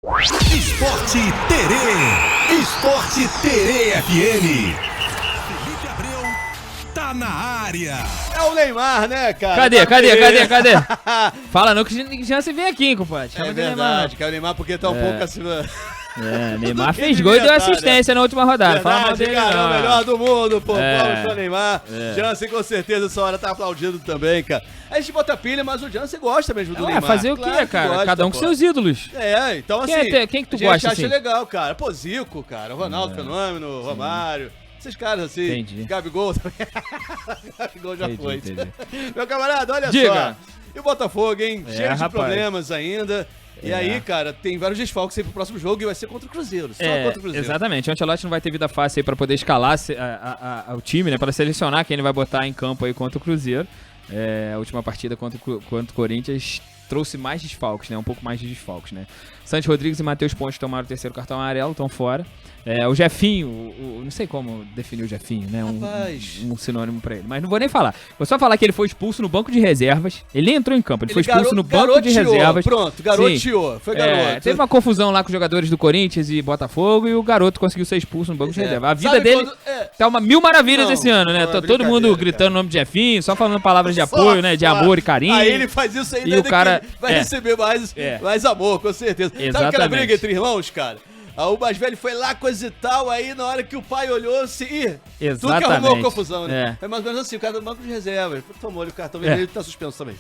Esporte Terê. Esporte Terê FM. Felipe Abreu tá na área. É o Neymar, né, cara? Cadê? Fala não que já se vem aqui, compadre. É verdade, que é o Neymar porque tá um pouco acima... Neymar fez gol e deu assistência na última rodada. Verdade, fala mal dele, cara, não. o melhor do mundo, pô. É. Pro Neymar. Jansen, com certeza, essa hora tá aplaudindo também, cara. A gente bota pilha, mas o Jansen gosta mesmo do Neymar. Fazer o Claro quê, que cara? gosta, Cada um com pô. seus ídolos. Então Quem assim... quem que tu a gente gosta, acha assim? legal, cara. Pô, Zico, cara. Ronaldo Fenômeno, Romário. Esses caras assim. Entendi. Gabigol também. Gabigol já foi. Entendi. Meu camarada, olha Diga. só. E o Botafogo, hein? Cheio de rapaz. problemas ainda. E aí, cara, tem vários desfalques aí pro próximo jogo e vai ser contra o Cruzeiro. Só contra o Cruzeiro. Exatamente. O Ancelotti não vai ter vida fácil aí pra poder escalar o time, né? Pra selecionar quem ele vai botar em campo aí contra o Cruzeiro. A última partida contra o Corinthians trouxe mais desfalques, né? Um pouco mais de desfalques, né? Santos Rodrigues e Matheus Pontes tomaram o terceiro cartão amarelo, estão fora. O Jefinho, não sei como definir o Jefinho, né? Um sinônimo pra ele. Mas não vou nem falar. Vou só falar que ele foi expulso no banco de reservas. Ele nem entrou em campo, ele foi expulso no banco de reservas. Pronto, garoteou. Foi garoto. Teve uma confusão lá com os jogadores do Corinthians e Botafogo e o garoto conseguiu ser expulso no banco de reservas. A vida Sabe dele quando- tá uma mil maravilhas Não, esse ano, né? não é Todo mundo brincadeira, gritando o nome de Jefinho, só falando palavras de Só, apoio, né? De amor e carinho. Aí ele faz isso aí, E né, o cara- que vai é. receber mais amor, com certeza. Sabe aquela Exatamente. briga entre irmãos, cara? O mais velho foi lá, coisa e tal, aí na hora que o pai olhou, assim, tu que arrumou Exatamente. confusão, né? É. É mais ou menos assim, o cara do banco de reservas, tomou-lhe o cartão vermelho e tá suspenso também.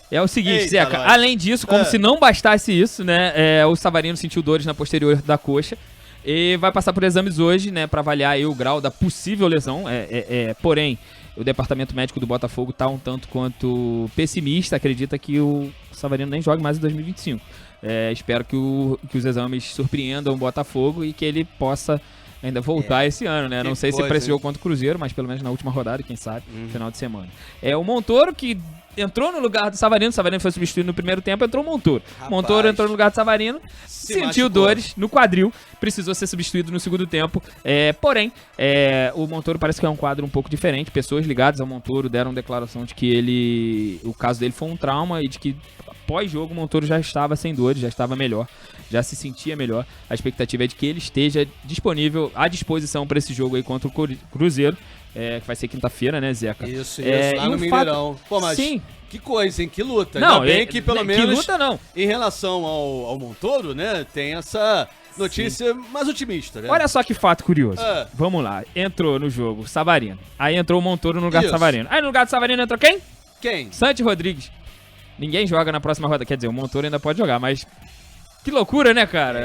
É o seguinte, Eita, Zeca, nós. além disso, como se não bastasse isso, né, o Savarino sentiu dores na posterior da coxa e vai passar por exames hoje, né, pra avaliar aí o grau da possível lesão, porém, o departamento médico do Botafogo tá um tanto quanto pessimista, acredita que o Savarino nem jogue mais em 2025. Espero que os exames surpreendam o Botafogo e que ele possa ainda voltar esse ano, né? Que Não sei se coisa, pra esse hein? jogo contra o Cruzeiro, mas pelo menos na última rodada, quem sabe, final de semana. O Montoro, que entrou no lugar do Savarino, o Savarino foi substituído no primeiro tempo, entrou o Montoro. Rapaz. Montoro entrou no lugar do Savarino, Se sentiu machucou. dores no quadril, precisou ser substituído no segundo tempo. Porém, o Montoro parece que é um quadro um pouco diferente. Pessoas ligadas ao Montoro deram declaração de que o caso dele foi um trauma e de que pós-jogo o Montoro já estava sem dores, já estava melhor, já se sentia melhor. A expectativa é de que ele esteja disponível, à disposição para esse jogo aí contra o Cruzeiro, que vai ser quinta-feira, né, Zeca? Isso, e lá no o Mineirão. Pô, mas Sim. que coisa, hein? Que luta. Não, Ainda bem que pelo que menos luta não. em relação ao Montoro, né, tem essa notícia mais otimista, né? Olha só que fato curioso. Ah. Vamos lá. Entrou no jogo Savarino. Aí entrou o Montoro no lugar do Isso. Savarino. Aí no lugar do Savarino entrou quem? Quem? Santos Rodrigues. Ninguém joga na próxima rodada. Quer dizer, o Montoro ainda pode jogar, mas... Que loucura, né, cara?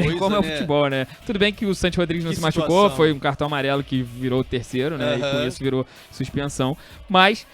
coisa, Como é o né? futebol, né? Tudo bem que o Santos Rodrigues não Que se machucou, situação. foi um cartão amarelo que virou o terceiro, né? E com Aham. isso virou suspensão. Mas,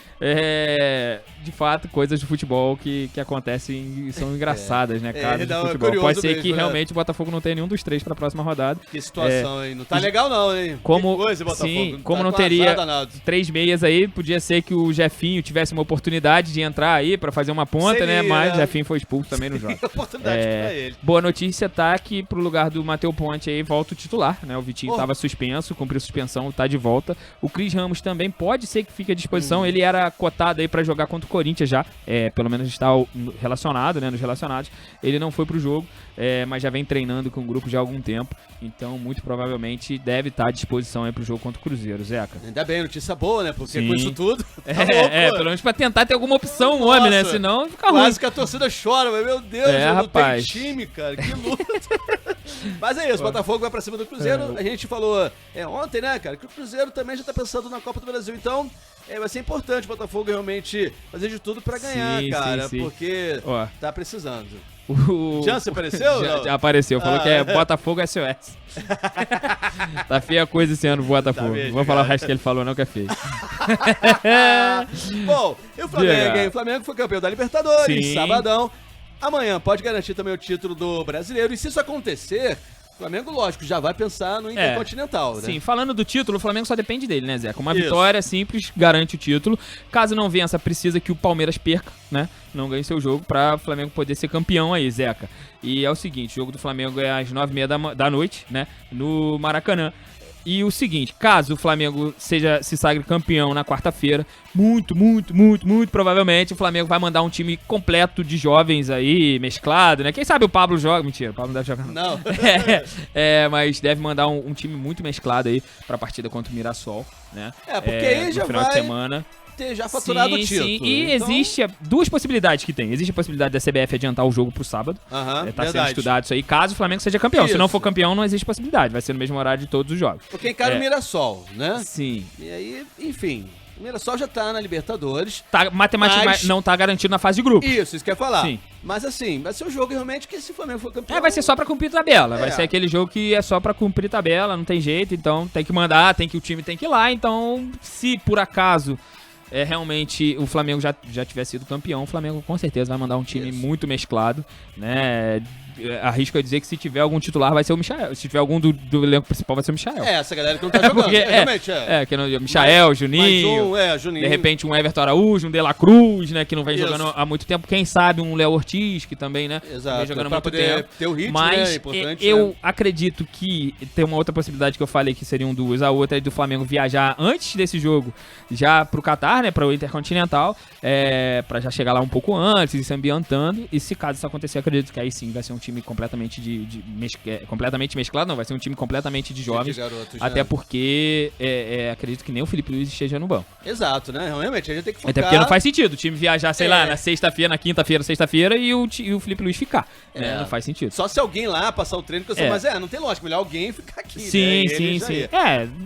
de fato, coisas do futebol que acontecem e são engraçadas, né? Casos não, do é futebol. curioso Pode ser mesmo, que né? realmente o Botafogo não tenha nenhum dos três para a próxima rodada. Que situação, hein? Não tá legal não, hein? Como, que coisa, Botafogo. sim, como Tá não com teria azar danado. 3 meias aí, podia ser que o Jefinho tivesse uma oportunidade de entrar aí pra fazer uma ponta, né? Seria, Mas o né? Jefinho foi expulso também no jogo. Oportunidade pra ele. Boa notícia tá que pro lugar do Matheus Ponte aí volta o titular, né? O Vitinho tava suspenso, cumpriu suspensão, tá de volta. O Cris Ramos também pode ser que fique à disposição. Ele era cotado aí pra jogar contra o Corinthians já, pelo menos está relacionado, né? Nos relacionados. Ele não foi pro jogo, mas já vem treinando com o grupo já há algum tempo. Então, muito provavelmente deve estar à disposição aí pro jogo contra o Cruzeiro, Zeca. Ainda bem, notícia boa, né? Porque Sim. com isso tudo, tá louco, Pelo menos pra tentar ter alguma opção o homem, né? Nossa, Senão fica ruim. Quase que a torcida chora, mas meu Deus, não rapaz. tem time, cara. Que luta. Mas é isso, o Botafogo vai pra cima do Cruzeiro. A gente falou ontem, né, cara, que o Cruzeiro também já tá pensando na Copa do Brasil. Então, vai ser importante o Botafogo realmente fazer de tudo pra ganhar, Sim, cara. sim, sim. Porque Ó. tá precisando. O Jansen apareceu? Já, Não? já apareceu, falou que é Botafogo SOS. Tá feia a coisa esse ano, Botafogo. Tá mesmo, Não vou falar o cara. resto que ele falou, não, que é feio. Bom, e o Flamengo, Diga. hein? O Flamengo foi campeão da Libertadores, Sim. sabadão. Amanhã pode garantir também o título do Brasileiro. E se isso acontecer, o Flamengo, lógico, já vai pensar no Intercontinental, né? Sim, falando do título, o Flamengo só depende dele, né, Zé? Uma Isso. vitória simples garante o título. Caso não vença, precisa que o Palmeiras perca, né? Não ganhe seu jogo pra o Flamengo poder ser campeão aí, Zeca. E é o seguinte, o jogo do Flamengo é às 9h30 da noite, né? No Maracanã. E o seguinte, caso o Flamengo se sagre campeão na quarta-feira, muito provavelmente o Flamengo vai mandar um time completo de jovens aí, mesclado, né? Quem sabe o Pablo joga. Mentira, o Pablo não deve jogar Não. Mas deve mandar um time muito mesclado aí pra partida contra o Mirassol, né? Porque aí já no final vai de semana. ter já faturado o título. Sim. E então... existe duas possibilidades que tem. Existe a possibilidade da CBF adiantar o jogo pro sábado. Tá sendo estudado isso aí, caso o Flamengo seja campeão. Isso. Se não for campeão, não existe possibilidade. Vai ser no mesmo horário de todos os jogos. Porque encara o Mirassol, né? Sim. E aí, enfim, o Mirassol já tá na Libertadores. Matematicamente não tá garantido na fase de grupo. Isso que eu ia falar. Sim. Mas assim, vai ser um jogo realmente que se o Flamengo for campeão... Vai ser só pra cumprir tabela. Vai ser aquele jogo que é só pra cumprir tabela, não tem jeito. Então tem que mandar, o time tem que ir lá. Então, se por acaso... realmente o Flamengo já tiver sido campeão, o Flamengo com certeza vai mandar um time muito mesclado, né? Arrisco a dizer que se tiver algum titular vai ser o Michael. Se tiver algum do elenco principal vai ser o Michael. Essa galera que não tá jogando, porque, realmente Michael, Juninho, Juninho. De repente um Everton Araújo, um De La Cruz, né? Que não vem jogando há muito tempo. Quem sabe um Léo Ortiz, que também, né? Exato. Vem jogando há pra muito poder tempo. ter o ritmo, Mas é importante. eu acredito que tem uma outra possibilidade que eu falei que seriam duas. A outra é do Flamengo viajar antes desse jogo já pro Catar, né? Para o Intercontinental, para já chegar lá um pouco antes e se ambientando. E se caso isso acontecer, acredito que aí sim vai ser um time completamente completamente mesclado, não, vai ser um time completamente de jovens, garotos, até né? porque acredito que nem o Felipe Luiz esteja no banco. Exato, né? Realmente, a gente tem que focar. Até porque não faz sentido o time viajar, sei lá, na sexta-feira, na quinta-feira, sexta-feira e o Felipe Luiz ficar, né? Não faz sentido. Só se alguém lá passar o treino, mas não tem lógica, melhor alguém ficar aqui, sim, né? Sim.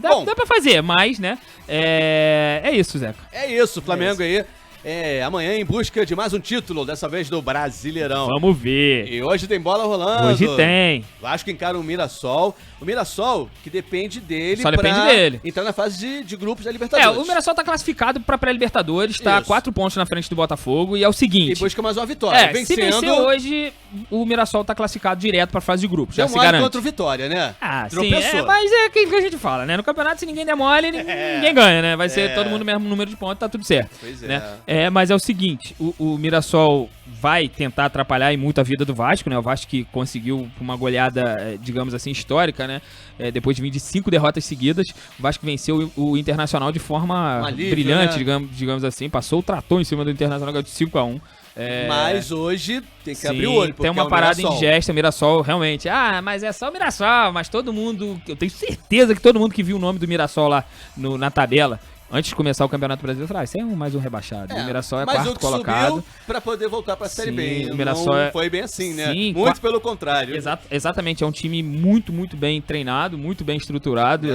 Dá pra fazer, mas, né, é isso, Zeca. É isso, Flamengo aí. Amanhã em busca de mais um título, dessa vez do Brasileirão. Vamos ver. E hoje tem bola rolando. Hoje tem. Vasco encara o Mirassol. O Mirassol, que depende dele Só depende dele. Entrar na fase de grupos da Libertadores. O Mirassol tá classificado pra pré-Libertadores, tá 4 pontos na frente do Botafogo, e é o seguinte... E busca mais uma vitória. Se vencer hoje, o Mirassol tá classificado direto pra fase de grupos, já se garante. contra o Vitória, né? Sim, mas é aquilo que a gente fala, né? No campeonato, se ninguém der mole, ninguém ganha, né? Vai ser todo mundo o mesmo número de pontos, tá tudo certo. Pois né? Mas é o seguinte, o Mirassol vai tentar atrapalhar em muito a vida do Vasco, né? O Vasco que conseguiu uma goleada, digamos assim, histórica, né? Depois de vir de 5 derrotas seguidas, o Vasco venceu o Internacional de forma brilhante, né? digamos assim. Passou o trator em cima do Internacional de 5-1. Mas hoje tem que abrir o olho, porque tem uma parada indigesta, o Mirassol, realmente. Mas é só o Mirassol, mas todo mundo... Eu tenho certeza que todo mundo que viu o nome do Mirassol lá na tabela, antes de começar o Campeonato Brasileiro, eu falei, isso é mais um rebaixado. O Mirassol é quarto colocado. Subiu pra poder voltar pra Série B. O Mirassol não foi bem assim, né? Sim, muito pelo contrário. Exatamente, é um time muito bem treinado, muito bem estruturado.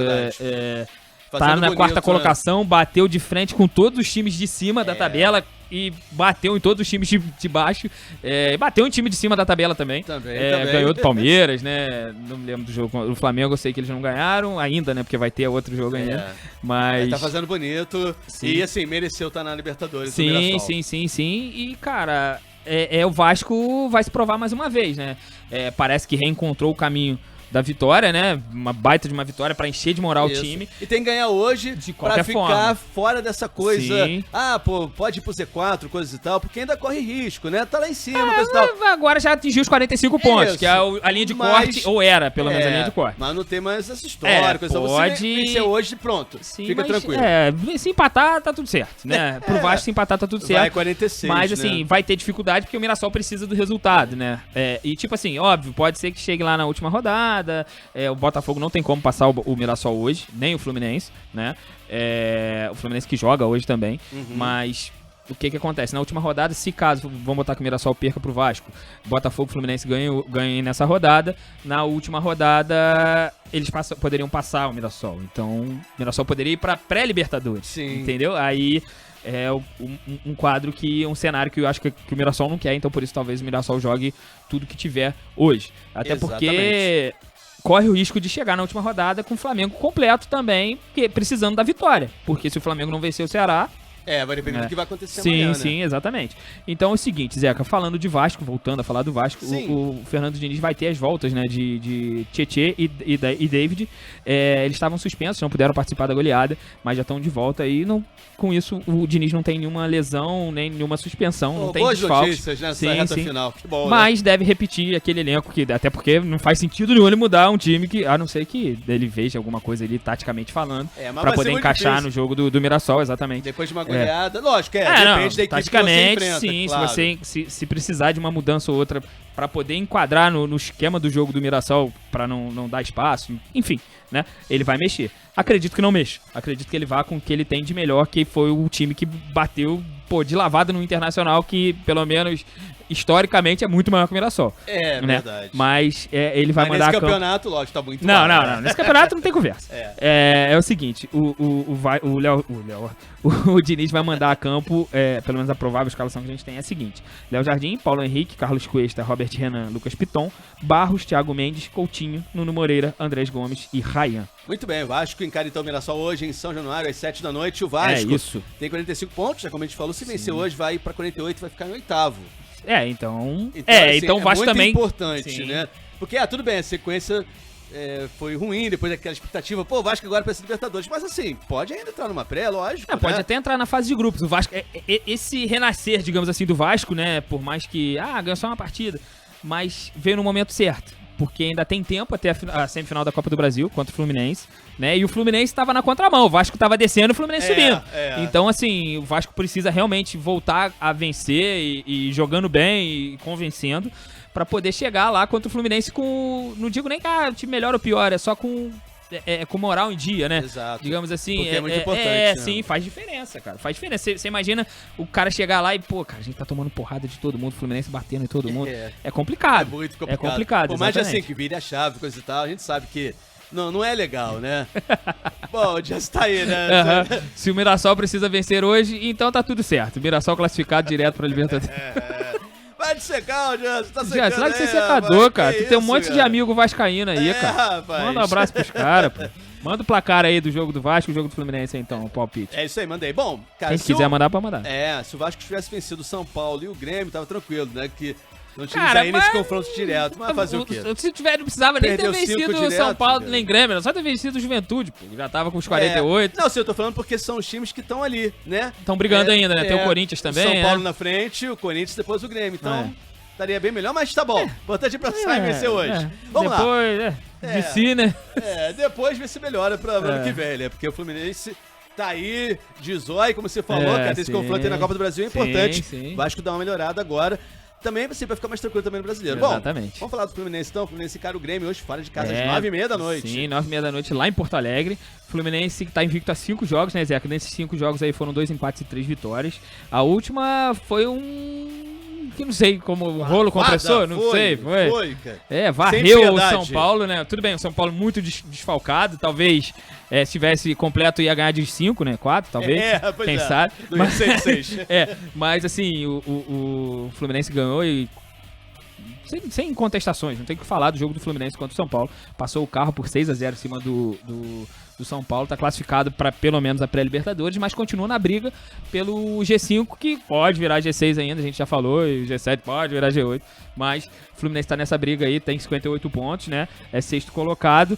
Tá na quarta colocação, bateu de frente com todos os times de cima da tabela e bateu em todos os times de baixo. Bateu em time de cima da tabela também. Ganhou do Palmeiras, né? Não me lembro do jogo. O Flamengo eu sei que eles não ganharam ainda, né? Porque vai ter outro jogo ainda. Mas... tá fazendo bonito. Sim. E assim, mereceu estar na Libertadores. Sim. E, cara, o Vasco vai se provar mais uma vez, né? Parece que reencontrou o caminho da vitória, né? Uma baita de uma vitória pra encher de moral o time. E tem que ganhar hoje de pra ficar fora dessa coisa. Sim. Pode ir pro Z4, coisas e tal, porque ainda corre risco, né? Tá lá em cima, coisa e tal. Agora já atingiu os 45 pontos, que é a linha de corte, ou era, pelo menos, a linha de corte. Mas não tem mais essa história, coisa. Pode... Você vencer hoje, pronto. Sim, fica tranquilo. Se empatar, tá tudo certo, né? Pro Vasco, se empatar, tá tudo certo. Vai 46, mas, assim, vai ter dificuldade porque o Mirassol precisa do resultado, né? E, tipo assim, óbvio, pode ser que chegue lá na última rodada, o Botafogo não tem como passar o Mirassol hoje, nem o Fluminense, né? O Fluminense que joga hoje também, mas o que acontece? Na última rodada, se caso, vamos botar que o Mirassol perca pro Vasco, Botafogo e Fluminense ganhem nessa rodada, na última rodada eles poderiam passar o Mirassol, então o Mirassol poderia ir pra pré-Libertadores, entendeu? Aí um quadro um cenário que eu acho que o Mirassol não quer, então por isso talvez o Mirassol jogue tudo que tiver hoje, até porque corre o risco de chegar na última rodada com o Flamengo completo também, precisando da vitória. Porque se o Flamengo não vencer o Ceará, Vai depender do que vai acontecer sim, amanhã, né? Sim, exatamente. Então é o seguinte, Zeca, falando de Vasco, voltando a falar do Vasco, o Fernando Diniz vai ter as voltas, né, de Tietê e David. Eles estavam suspensos, não puderam participar da goleada, mas já estão de volta e com isso o Diniz não tem nenhuma lesão, nem nenhuma suspensão, não tem desfalques. Boas notícias nessa reta final. Que bom, mas deve repetir aquele elenco, que até porque não faz sentido nenhum ele mudar um time que, a não ser que ele veja alguma coisa ali, taticamente falando, pra poder encaixar no jogo do Mirassol, exatamente. Depois de uma goleada, lógico, depende da equipe que você enfrenta. Sim, claro. se precisar de uma mudança ou outra pra poder enquadrar no esquema do jogo do Mirassol, pra não dar espaço, enfim, né, ele vai mexer. Acredito que não mexa. Acredito que ele vá com o que ele tem de melhor, que foi o time que bateu, de lavada no Internacional, que pelo menos historicamente é muito maior que o Mirassol. É, né? verdade. Mas ele vai mandar nesse campeonato, lógico, tá muito Não. Nesse campeonato não tem conversa. É o seguinte, o Diniz vai mandar a campo, pelo menos a provável escalação que a gente tem é a seguinte: Léo Jardim, Paulo Henrique, Carlos Cuesta, Robert Renan, Lucas Piton, Barros, Thiago Mendes, Coutinho, Nuno Moreira, Andrés Gomes e Ryan. Muito bem, o Vasco encara então o Mirassol hoje em São Januário às 7 da noite. O Vasco tem 45 pontos, já como a gente falou, se vencer hoje vai pra 48, vai ficar em oitavo. Então o Vasco muito também... importante, né? Porque, tudo bem, a sequência foi ruim, depois daquela expectativa, o Vasco agora pra ser Libertadores, mas assim, pode ainda entrar numa pré, lógico, Pode até entrar na fase de grupos. O Vasco, esse renascer, digamos assim, do Vasco, né, por mais que, ganhou só uma partida, mas veio no momento certo, porque ainda tem tempo até a semifinal da Copa do Brasil contra o Fluminense, né? E o Fluminense estava na contramão, o Vasco estava descendo e o Fluminense subindo. Então, assim, o Vasco precisa realmente voltar a vencer e jogando bem e convencendo para poder chegar lá contra o Fluminense com, não digo nem que o time melhor ou pior, é só com moral em dia, né? Exato. Digamos assim. Porque é muito importante. Né? Sim, faz diferença, cara. Faz diferença. Você imagina o cara chegar lá e, cara, a gente tá tomando porrada de todo mundo, o Fluminense batendo em todo mundo. É complicado. É muito complicado. É complicado, Por mais assim, que vire a chave, coisa e tal, a gente sabe que não é legal, né? Bom, já está aí, né? Se o Mirassol precisa vencer hoje, então tá tudo certo. O Mirassol classificado direto pra Libertadores. Vai de secar, Jansen, tá secando. Já, será que você é secador, cara? Tu tem um monte de amigo vascaíno aí, cara. Rapaz. Manda um abraço pros caras, pô. Manda o placar aí do jogo do Vasco e o jogo do Fluminense aí, então, o palpite. É isso aí, mandei. Bom, cara, quem quiser mandar, pra mandar. Se o Vasco tivesse vencido o São Paulo e o Grêmio, tava tranquilo, né? Que não tínhamos aí nesse confronto direto. Mas fazer o quê? Se não precisava nem ter vencido o São Paulo, nem Grêmio, era só ter vencido o Juventude, pô. Já tava com os 48. Não, eu tô falando porque são os times que estão ali, né? Estão brigando ainda, né? Tem o Corinthians também. O São Paulo na frente, o Corinthians depois o Grêmio. Então, estaria bem melhor, mas tá bom. Importante pra sair e vencer hoje. Vamos depois, lá. De si, né? Depois ver se melhora pra ano que vem, né? Porque o Fluminense tá aí de zóio, como você falou, cara, esse confronto aí na Copa do Brasil é importante. O Vasco dá uma melhorada agora. Também assim, pra ficar mais tranquilo também no brasileiro. Exatamente. Bom, vamos falar do Fluminense então. O Fluminense encara o Grêmio hoje fora de casa às 9h30 da noite. Sim, 9h30 da noite lá em Porto Alegre. Fluminense que tá invicto a 5 jogos, né, Zeca? Nesses 5 jogos aí foram 2 empates e 3 vitórias. A última foi que não sei como o rolo compressor, não sei. Foi, cara. Varreu o São Paulo, né? Tudo bem, o São Paulo muito desfalcado, talvez se tivesse completo ia ganhar de 5, né? 4, talvez. Quem sabe. Mas, 6. Mas assim, o Fluminense ganhou e sem contestações, não tem o que falar do jogo do Fluminense contra o São Paulo. Passou o carro por 6-0 em cima do São Paulo, tá classificado para pelo menos a pré-Libertadores, mas continua na briga pelo G5, que pode virar G6 ainda, a gente já falou, e o G7 pode virar G8, mas o Fluminense tá nessa briga aí, tem 58 pontos, né? É sexto colocado,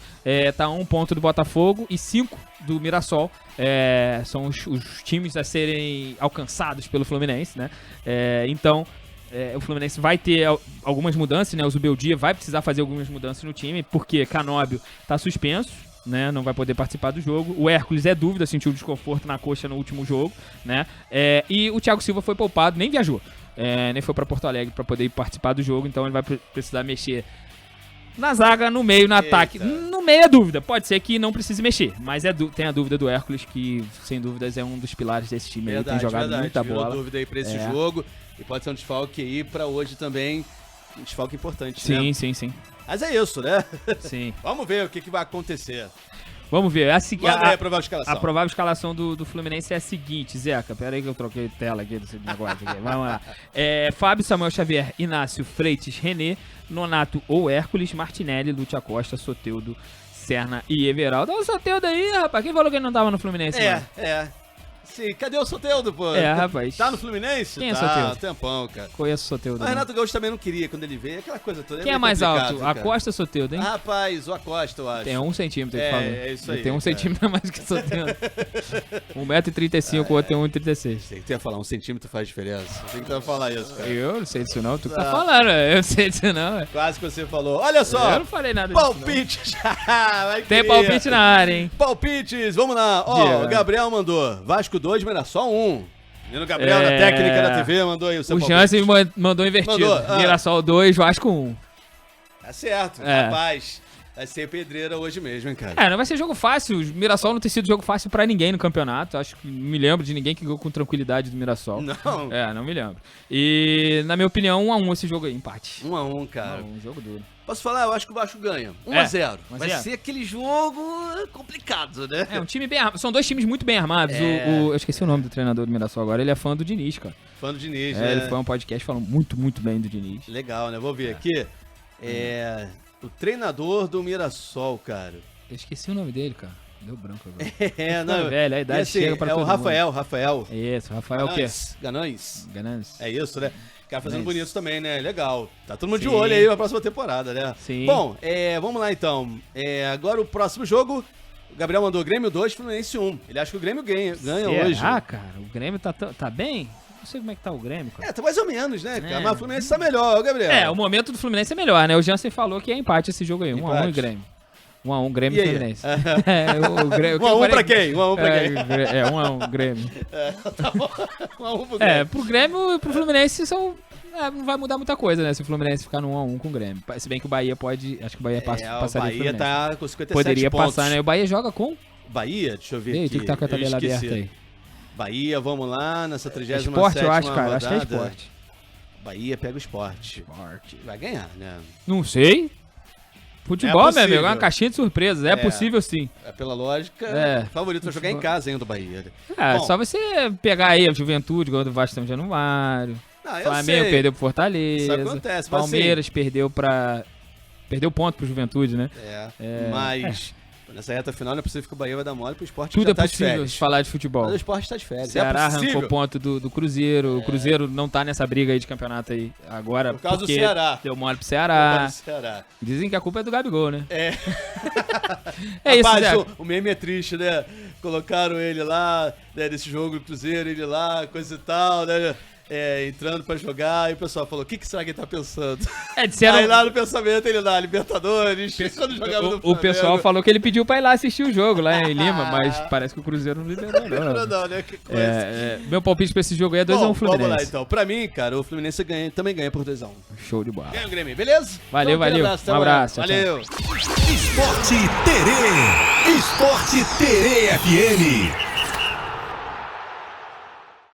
tá 1 ponto do Botafogo e 5 do Mirassol. São os times a serem alcançados pelo Fluminense, né? Então, o Fluminense vai ter algumas mudanças, né? O Zubeldia vai precisar fazer algumas mudanças no time, porque Canóbio tá suspenso, né? Não vai poder participar do jogo. O Hércules é dúvida, sentiu desconforto na coxa no último jogo, né? E o Thiago Silva foi poupado, nem viajou, nem foi para Porto Alegre para poder participar do jogo, então ele vai precisar mexer na zaga, no meio, no ataque. No meio é dúvida, pode ser que não precise mexer, mas tem a dúvida do Hércules, que sem dúvidas é um dos pilares desse time. Ele tem jogado muita bola. Virou dúvida aí pra esse jogo, e pode ser um desfalque aí pra hoje também, um desfalque importante, sim, né? Sim. Mas é isso, né? Sim. Vamos ver o que vai acontecer. Vamos ver. A provável escalação. A provável escalação do Fluminense é a seguinte, Zeca. Pera aí que eu troquei tela aqui desse negócio aqui. Vamos lá. Fábio, Samuel Xavier, Inácio, Freitas, René, Nonato ou Hércules, Martinelli, Lúcio Acosta, Soteldo, Serna e Everaldo. Olha o Soteldo aí, rapaz. Quem falou que ele não tava no Fluminense, mano? Sim, cadê o Soteldo, pô? Rapaz. Tá no Fluminense? Quem é tá, Soteldo? Tempão, cara. Conheço o Soteldo. Mas o Renato Gaúcho também não queria quando ele veio, aquela coisa toda. Quem é meio mais complicado, alto? cara. Acosta ou Soteldo, hein? Rapaz, o Acosta, eu acho. Tem 1 centímetro, ele falou. É isso aí. Ele tem 1 cara. centímetro a mais que o Soteldo. 1,35m, o outro tem 1,36m. Sei que tu ia falar, 1 centímetro faz diferença. Tem que tu ia falar isso, cara. Eu não sei disso não, tu que tá falando, eu não sei disso não. Quase que você falou. Olha só. Eu não falei nada disso não. Palpite já! Tem palpite na área, hein? Palpites, vamos lá. Ó, Diga. o Gabriel mandou. Vasco 2, Mirassol 1. Menino Gabriel, da técnica da TV, mandou aí o seu O palpite. Jansen mandou invertido. Mandou, Mirassol 2, Vasco 1. Tá certo, É. rapaz. Vai ser pedreira hoje mesmo, hein, cara. Não vai ser jogo fácil. O Mirassol não tem sido jogo fácil pra ninguém no campeonato. Acho que não me lembro de ninguém que ganhou com tranquilidade do Mirassol. Não. Não me lembro. E, na minha opinião, 1x1 esse jogo aí, empate. 1-1, cara. Um jogo duro. Posso falar? Eu acho que o Vasco ganha. 1-0. 1 a Vai 0. ser aquele jogo complicado, né? Um time bem armado. São 2 times muito bem armados. Eu esqueci o nome do treinador do Mirassol agora. Ele é fã do Diniz, cara. Fã do Diniz, né? Ele foi um podcast falando muito, muito bem do Diniz. Legal, né? Vou ver aqui. O treinador do Mirassol, cara. Eu esqueci o nome dele, cara. Deu branco agora. Não. Velho, a idade chega pra é o todo Rafael. É isso, Rafael o quê? Ganães. Ganância. É isso, né? Cara fazendo Ganães. bonito também, né? Legal. Tá todo mundo de Sim. olho aí na próxima temporada, né? Sim. Bom, vamos lá então. Agora o próximo jogo. O Gabriel mandou Grêmio 2, Fluminense 1. Ele acha que o Grêmio ganha hoje. Cara, o Grêmio tá bem? Não sei como é que tá o Grêmio, cara. Tá mais ou menos, né, cara? É. Mas o Fluminense tá melhor, ó, Gabriel. O momento do Fluminense é melhor, né? O Jansen falou que é empate esse jogo aí. 1x1 Empate. e Grêmio. 1x1 Grêmio e E aí? Fluminense. Um o Grêmio, 1x1 pra quem? 1x1 pra quem? 1x1 Grêmio. Tá bom. 1x1 pro Grêmio. Pro Grêmio e pro Fluminense não vai mudar muita coisa, né? Se o Fluminense ficar no 1x1 com o Grêmio. Se bem que o Bahia pode. Acho que o Bahia O passaria o Bahia Fluminense. tá com 57 Poderia pontos. passar, né? O Bahia joga com. Bahia, deixa eu ver Ei, aqui. tu que tá com a Eu tabela esqueci. aberta aí. Bahia, vamos lá, nessa 37ª Esporte, eu acho, cara. rodada. Acho que é esporte. Bahia pega o esporte. Vai ganhar, né? Não sei. Futebol, É meu possível. amigo, é uma caixinha de surpresas. É possível sim. Pela lógica, É. favorito vai jogar em casa ainda o Bahia. Bom, Só você pegar aí a Juventude, igual do Vasco São Januário. não, eu Flamengo sei. perdeu pro Fortaleza. Isso acontece, mas Palmeiras perdeu ponto pro Juventude, né? Mas nessa reta final não é possível que o Bahia vai dar mole pro esporte Tudo já é tá de possível férias. se falar de futebol. Mas o esporte tá de férias. O Ceará é possível. arrancou ponto do Cruzeiro. O Cruzeiro não tá nessa briga aí de campeonato aí agora. Por causa do porque Ceará. Deu mole pro Vai Ceará. no Ceará. Dizem que a culpa é do Gabigol, né? É. É isso, Rapaz, Zé. o meme é triste, né? Colocaram ele lá, né, desse jogo do Cruzeiro, ele lá, coisa e tal, né? Entrando pra jogar, e o pessoal falou, o que será que ele tá pensando? Disseram... Aí lá no pensamento ele lá, Libertadores, quando jogava no O pessoal Flamengo. falou que ele pediu pra ir lá assistir o jogo lá em Lima, mas parece que o Cruzeiro não liberou, não. Não, né? Que coisa. Meu palpite pra esse jogo aí é 2x1 Bom, Fluminense. vamos lá então. Pra mim, cara, o Fluminense também ganha por 2x1. Show de bola. Ganha o Grêmio, beleza? Valeu, Então, aquele valeu. até Um amanhã. abraço, tchau, tchau. Valeu. Esporte Terê. Esporte Terê FM.